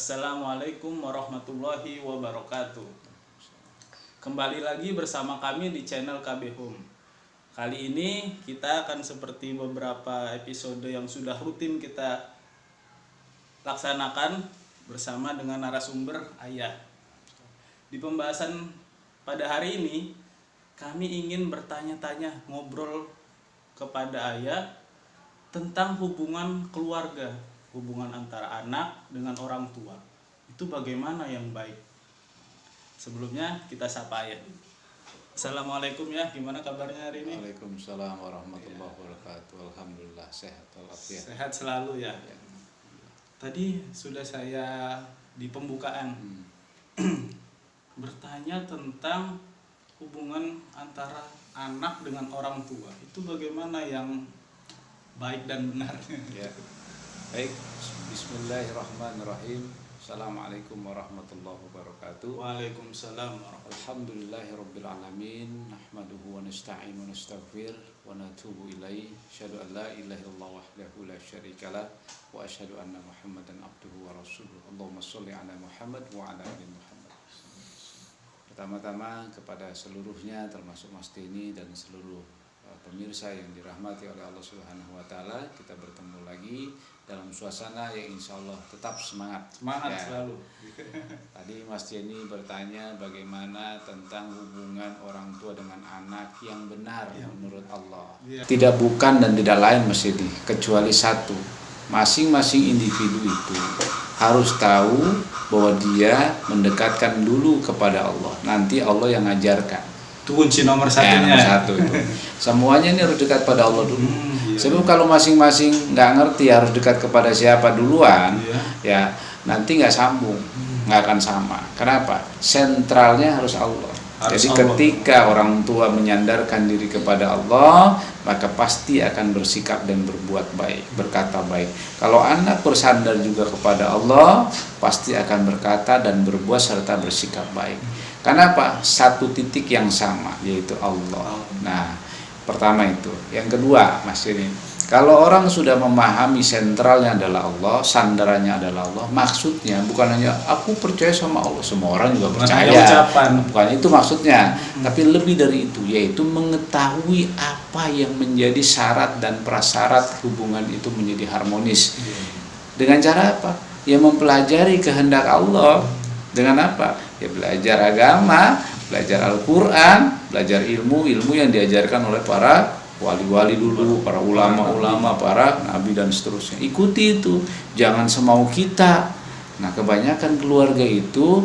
Assalamualaikum warahmatullahi wabarakatuh. Kembali lagi bersama kami di channel KB Home. Kali ini kita akan seperti beberapa episode yang sudah rutin kita laksanakan bersama dengan narasumber Ayah. Di pembahasan pada hari ini kami ingin bertanya-tanya, ngobrol kepada Ayah tentang hubungan keluarga, hubungan antara anak dengan orang tua. Itu bagaimana yang baik? Sebelumnya kita sapa Ayah. Assalamualaikum ya, gimana kabarnya hari ini? Waalaikumsalam warahmatullahi wabarakatuh. Alhamdulillah sehat walafiat. Sehat selalu ya. Tadi sudah saya di pembukaan bertanya tentang hubungan antara anak dengan orang tua. Itu bagaimana yang baik dan benar? Ya. Baik, bismillahirrahmanirrahim. Assalamualaikum warahmatullahi wabarakatuh. Waalaikumsalam warahmatullahi Alhamdulillahirabbil alamin, nahmaduhu wa nasta'inu wa nastaghfir wa natubu ilaih. Asyhadu an la ilaha illallah wahdahu la syarikalah wa asyhadu anna Muhammadan abduhu wa rasuluh. Allahumma shalli ala Muhammad wa ala ali Muhammad. Pertama-tama kepada seluruhnya termasuk Mas Denny dan seluruh pemirsa yang dirahmati oleh Allah Subhanahu wa taala, kita bertemu lagi dalam suasana yang insya Allah tetap semangat ya. Selalu. Tadi Mas Denny bertanya bagaimana tentang hubungan orang tua dengan anak yang benar menurut Allah. Tidak bukan dan tidak lain Mas Denny, kecuali satu, masing-masing individu itu harus tahu bahwa dia mendekatkan dulu kepada Allah, nanti Allah yang ngajarkan. Itu kunci nomor satunya. Nomor satu itu. Semuanya ini harus dekat pada Allah dulu. Sebab kalau masing-masing nggak ngerti harus dekat kepada siapa duluan, ya nanti nggak sambung, nggak akan sama. Kenapa? Sentralnya harus Allah. Jadi ketika orang tua menyandarkan diri kepada Allah, maka pasti akan bersikap dan berbuat baik, berkata baik. Kalau anak bersandar juga kepada Allah, pasti akan berkata dan berbuat serta bersikap baik. Kenapa? Satu titik yang sama, yaitu Allah. Nah, pertama itu. Yang kedua, Mas ini, kalau orang sudah memahami sentralnya adalah Allah, sandarannya adalah Allah, maksudnya bukan hanya aku percaya sama Allah, semua orang juga percaya. Bukan itu maksudnya, tapi lebih dari itu, yaitu mengetahui apa yang menjadi syarat dan prasyarat hubungan itu menjadi harmonis. Dengan cara apa? Ya mempelajari kehendak Allah. Dengan apa? Ya belajar agama, belajar Al-Quran, belajar ilmu yang diajarkan oleh para wali-wali dulu, para ulama-ulama, para nabi dan seterusnya. Ikuti itu, jangan semau kita. Nah, kebanyakan keluarga itu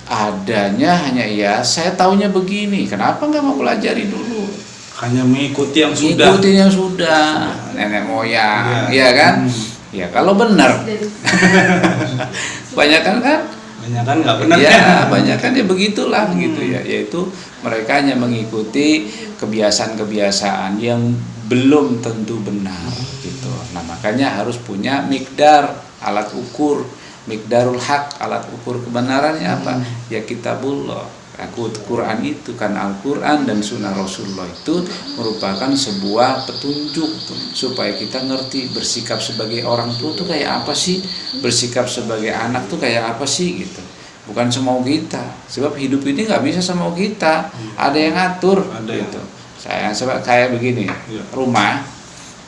adanya hanya ya saya taunya begini, kenapa nggak mau pelajari dulu? Hanya mengikuti yang sudah. Ikuti yang sudah, nenek moyang, ya kan? Ya kalau benar. Banyakan kan? Banyakan nggak benar ya, kan? Banyakan ya begitulah gitu ya, yaitu mereka hanya mengikuti kebiasaan-kebiasaan yang belum tentu benar gitu. Nah, makanya harus punya mikdar, alat ukur, mikdarul haq, alat ukur kebenarannya apa? Ya kitabullah. Quran itu kan Al-Quran dan Sunnah Rasulullah itu merupakan sebuah petunjuk supaya kita ngerti bersikap sebagai orang tua tuh kayak apa sih, bersikap sebagai anak tuh kayak apa sih gitu. Bukan semau kita, sebab hidup ini nggak bisa semau kita, ada yang ngatur gitu. Saya sebab kayak begini, rumah,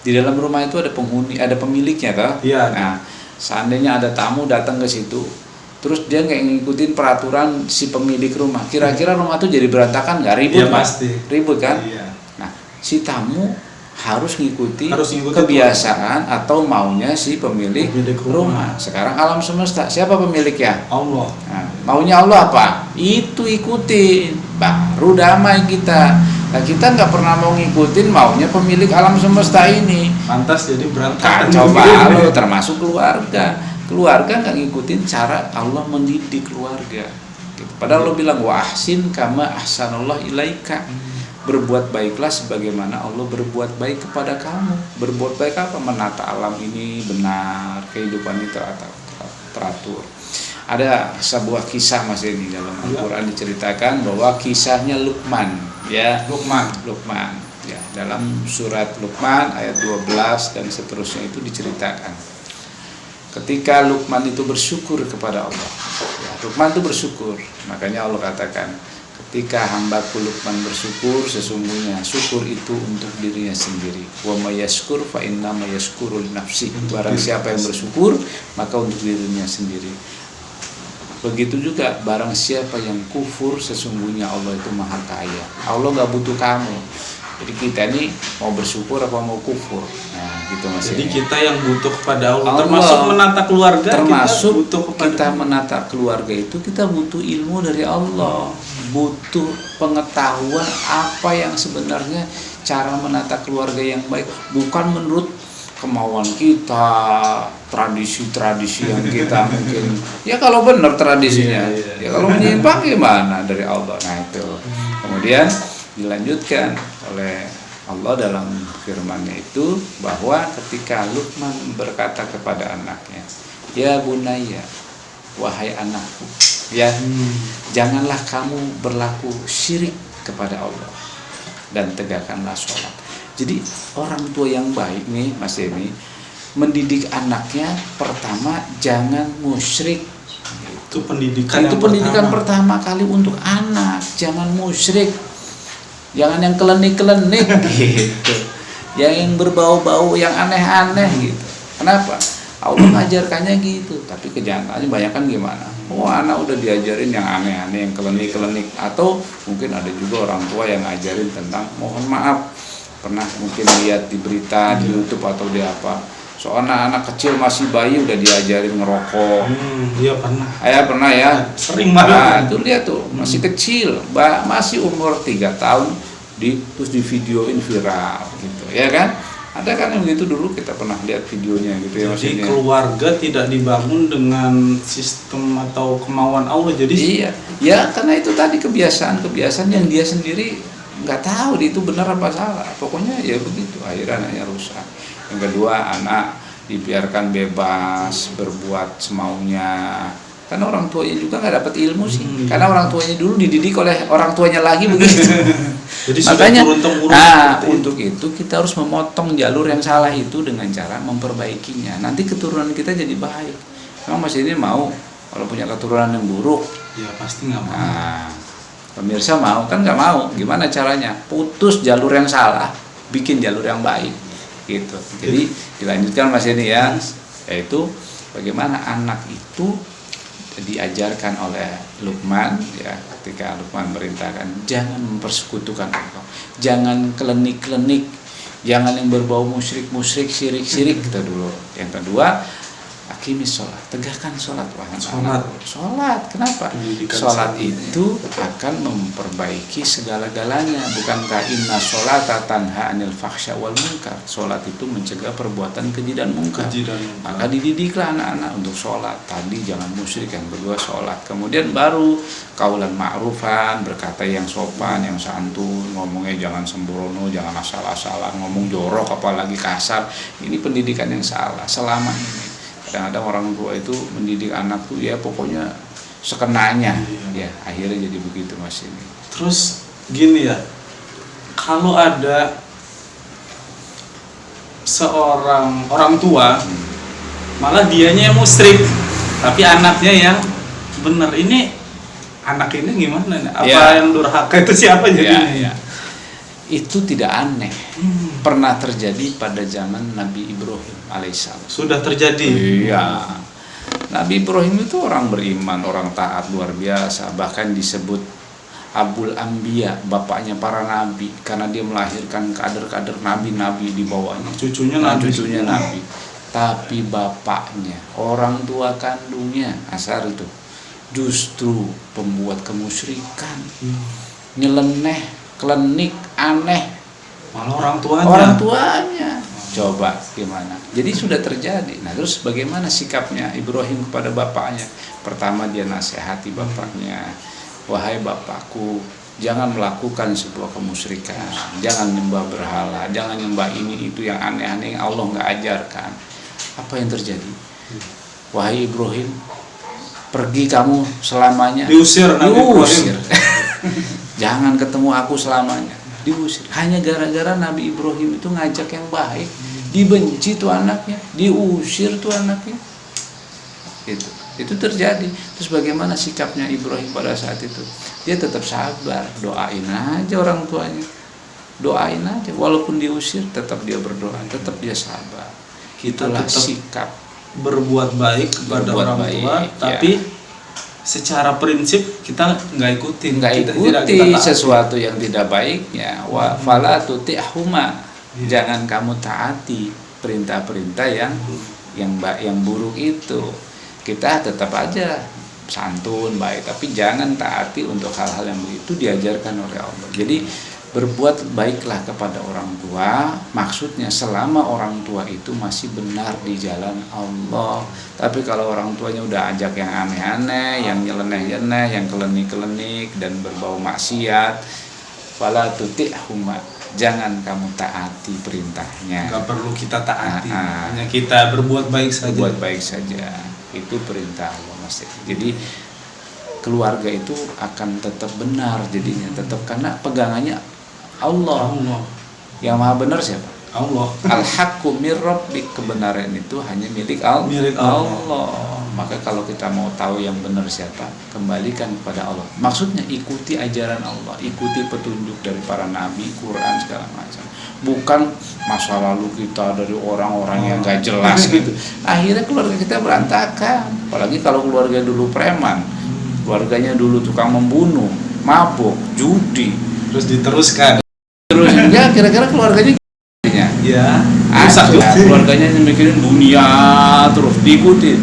di dalam rumah itu ada penghuni, ada pemiliknya toh. Nah, seandainya ada tamu datang ke situ, terus dia nggak ngikutin peraturan si pemilik rumah, kira-kira rumah tuh jadi berantakan nggak? Ribut pasti. Ribut kan? Nah, si tamu harus ngikuti kebiasaan atau maunya si pemilik rumah. Sekarang alam semesta, siapa pemiliknya? Allah. Nah, maunya Allah apa? Itu ikutin, baru damai kita. Nah, kita nggak pernah mau ngikutin maunya pemilik alam semesta ini. Pantas jadi berantakan. Coba lo termasuk keluarga. Keluarga nggak ngikutin cara Allah mendidik keluarga gitu. Padahal Allah bilang wa ahsin kama ahsanallah ilaika, berbuat baiklah sebagaimana Allah berbuat baik kepada kamu. Berbuat baik apa? Menata alam ini benar, kehidupan ini teratur. Ada sebuah kisah Mas ini dalam Al-Quran diceritakan bahwa kisahnya Luqman ya. Luqman ya, dalam surat Luqman ayat 12 dan seterusnya itu diceritakan. ketika Luqman itu bersyukur kepada Allah. Ya, Luqman itu bersyukur. Makanya Allah katakan, ketika hambaku Luqman bersyukur, sesungguhnya syukur itu untuk dirinya sendiri. Wa may yashkur fa inna ma yashkuru li nafsi. Barang siapa yang bersyukur, maka untuk dirinya sendiri. Begitu juga barang siapa yang kufur, sesungguhnya Allah itu maha kaya. Allah gak butuh kamu. Jadi kita ini mau bersyukur apa mau kufur. Nah, gitu Mas. Jadi kita yang butuh kepada Allah, termasuk menata keluarga, termasuk kita butuh kepada kita menata keluarga itu kita butuh ilmu dari Allah. Butuh pengetahuan apa yang sebenarnya cara menata keluarga yang baik, bukan menurut kemauan kita, tradisi-tradisi yang kita mungkin ya kalau benar tradisinya, ya kalau menyimpang gimana dari Allah. Nah itu kemudian dilanjutkan oleh Allah dalam firman-Nya itu bahwa ketika Luqman berkata kepada anaknya, ya bunayya, wahai anakku, ya janganlah kamu berlaku syirik kepada Allah dan tegakkanlah sholat. Jadi orang tua yang baik nih Mas Emi mendidik anaknya, pertama jangan musyrik. Itu pendidikan pertama kali untuk anak, jangan musyrik. Jangan yang kelenik-kelenik gitu. Yang berbau-bau yang aneh-aneh gitu. Kenapa? Allah mengajarkannya gitu, tapi kenyataannya banyak kan gimana? Oh, anak udah diajarin yang aneh-aneh, yang kelenik-kelenik, atau mungkin ada juga orang tua yang ngajarin tentang mohon maaf, pernah mungkin lihat di berita di YouTube atau di apa, soalnya anak kecil masih bayi udah diajarin ngerokok. Iya pernah. Pernah ya. Sering banget. Nah, itu lihat tuh masih kecil, masih umur 3 tahun, terus di videoin viral gitu, ya kan? Ada kan yang begitu dulu kita pernah lihat videonya gitu ya. Jadi keluarga tidak dibangun dengan sistem atau kemauan Allah. Jadi iya, ya karena itu tadi kebiasaan yang dia sendiri nggak tahu itu benar apa salah. Pokoknya ya begitu, akhirnya anaknya rusak. Yang kedua, anak dibiarkan bebas berbuat semaunya. Karena orang tuanya juga nggak dapat ilmu sih. Karena orang tuanya dulu dididik oleh orang tuanya lagi begitu. Jadi makanya turun-temurun untuk itu kita harus memotong jalur yang salah itu dengan cara memperbaikinya. Nanti keturunan kita jadi baik. Memang Mas ini mau kalau punya keturunan yang buruk? Ya pasti nggak mau. Nah, pemirsa mau kan nggak mau. Gimana caranya? Putus jalur yang salah, bikin jalur yang baik. Gitu. Jadi dilanjutkan Mas ini ya, yaitu bagaimana anak itu diajarkan oleh Luqman ya, ketika Luqman merintahkan jangan mempersekutukan Allah, jangan kelenik-kelenik, jangan yang berbau musyrik, syirik kita dulu. Yang kedua, aqimis sholat, tegakkan sholat. Sholat, kenapa? Sholat itu akan memperbaiki segala-galanya. Bukankah inna sholata tanha anil fakhsya wal munkar? Sholat itu mencegah perbuatan keji dan munkar. Maka dididiklah anak-anak untuk sholat. Tadi jangan musyrik, yang kedua sholat. Kemudian baru qaulan ma'rufan, berkata yang sopan, yang santun, ngomongnya jangan sembrono, jangan asal-asalan, ngomong jorok apalagi kasar. Ini pendidikan yang salah selama ini. Kadang-kadang orang tua itu mendidik anak tuh ya pokoknya sekenanya, ya akhirnya jadi begitu Mas ini. Terus gini ya, kalau ada seorang orang tua malah dianya yang musyrik, tapi anaknya yang benar, ini anak ini gimana? Apa yang durhaka itu siapa jadinya? Itu tidak aneh. Pernah terjadi pada zaman Nabi Ibrahim alaihissalam. Sudah terjadi? Iya. Nabi Ibrahim itu orang beriman, orang taat luar biasa. Bahkan disebut Abul Anbiya, bapaknya para nabi, karena dia melahirkan kader-kader nabi-nabi di bawahnya. Cucunya nabi. Tapi bapaknya, orang tua kandungnya, Asar itu, justru pembuat kemusyrikan, nyeleneh, klenik, aneh. Malah orang tuanya. Coba gimana? Jadi sudah terjadi. Nah, terus bagaimana sikapnya Ibrahim kepada bapaknya? Pertama dia nasihati bapaknya, wahai bapakku, jangan melakukan sebuah kemusyrikan, jangan nyembah berhala, jangan nyembah ini itu yang aneh-aneh yang Allah nggak ajarkan. Apa yang terjadi? Wahai Ibrahim, pergi kamu selamanya. Diusir. Jangan ketemu aku selamanya. Diusir. Hanya gara-gara Nabi Ibrahim itu ngajak yang baik, dibenci tuh anaknya, diusir tuh anaknya. Itu terjadi. Terus bagaimana sikapnya Ibrahim pada saat itu? Dia tetap sabar, doain aja orang tuanya, doain aja, walaupun diusir tetap dia berdoa, tetap dia sabar. Itulah sikap berbuat baik kepada orang tua, tapi secara prinsip kita nggak ikuti sesuatu yang tidak baiknya. Wa fala tuti'huma, jangan kamu taati perintah-perintah yang buruk itu. Kita tetap aja santun baik, tapi jangan taati untuk hal-hal yang begitu diajarkan oleh Allah. Jadi berbuat baiklah kepada orang tua, maksudnya selama orang tua itu masih benar di jalan Allah. Tapi kalau orang tuanya udah ajak yang aneh-aneh, yang nyeleneh-nyeleneh, yang kelenik-kelenik dan berbau maksiat, fala tuti'huma, jangan kamu taati perintahnya. Gak perlu kita taati, hanya kita berbuat baik saja. Berbuat baik saja, itu perintah Allah. Jadi keluarga itu akan tetap benar jadinya, tetap karena pegangannya Allah. Yang maha benar siapa? Allah. Al-haqqu mir rabbik, kebenaran itu hanya milik Allah. Maka kalau kita mau tahu yang benar siapa, kembalikan kepada Allah. Maksudnya ikuti ajaran Allah, ikuti petunjuk dari para nabi, Quran segala macam. Bukan masa lalu kita dari orang-orang yang gak jelas gitu. Akhirnya keluarga kita berantakan. Apalagi kalau keluarga dulu preman, keluarganya dulu tukang membunuh, mabuk, judi, terus diteruskan. Terus ya kira-kira keluarganya ya, keluarganya mikirin dunia terus diikuti,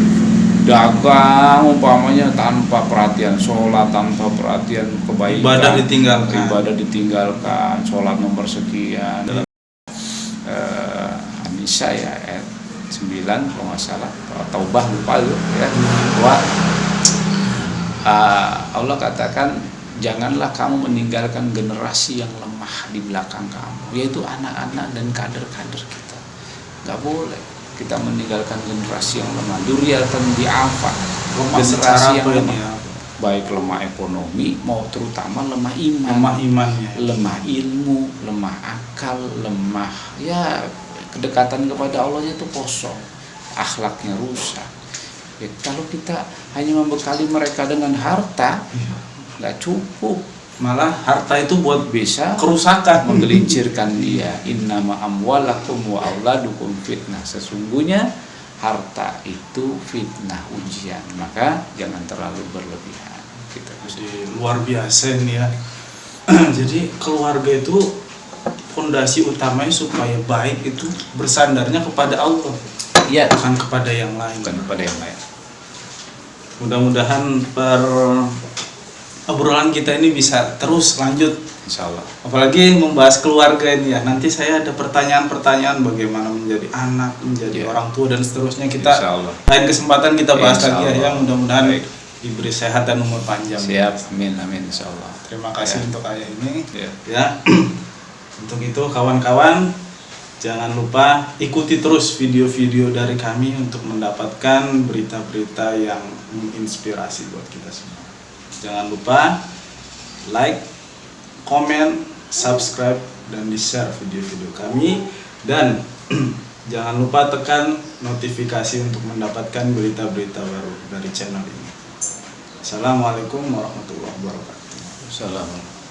dagang umpamanya tanpa perhatian sholat, tanpa perhatian kebaikan, ibadah ditinggalkan, sholat nomor sekian. Dalam An-Nisa ya ayat 9 kalau nggak salah, Taubah lupa itu ya, bahwa Allah katakan janganlah kamu meninggalkan generasi yang lemah di belakang kamu, yaitu anak-anak dan kader-kader kita. Gak boleh kita meninggalkan generasi yang lemah, dzurriyyatan di'afa, generasi yang lemah, baik lemah ekonomi mau terutama lemah imannya, lemah ilmu, lemah akal, lemah ya kedekatan kepada Allahnya itu kosong, akhlaknya rusak. Ya, kalau kita hanya membekali mereka dengan harta, nggak cukup, malah harta itu buat bisa kerusakan, menggelincirkan dia. Innama amwalakum wa auladukum fitnah, sesungguhnya harta itu fitnah, ujian, maka jangan terlalu berlebihan. Jadi luar biasa ini ya. Jadi keluarga itu fondasi utamanya supaya baik itu bersandarnya kepada Allah, ya, bukan kepada yang lain. Mudah-mudahan obrolan kita ini bisa terus lanjut, insyaallah. Apalagi membahas keluarga ini ya. Nanti saya ada pertanyaan-pertanyaan bagaimana menjadi anak, menjadi orang tua dan seterusnya. Kita lain kesempatan kita bahas lagi ya. Mudah-mudahan diberi sehat dan umur panjang. Siap, amin insyaallah. Terima kasih untuk ayah ini. Ya. Untuk itu kawan-kawan, jangan lupa ikuti terus video-video dari kami untuk mendapatkan berita-berita yang menginspirasi buat kita semua. Jangan lupa like, komen, subscribe, dan di-share video-video kami. Dan jangan lupa tekan notifikasi untuk mendapatkan berita-berita baru dari channel ini. Assalamualaikum warahmatullahi wabarakatuh. Assalamualaikum.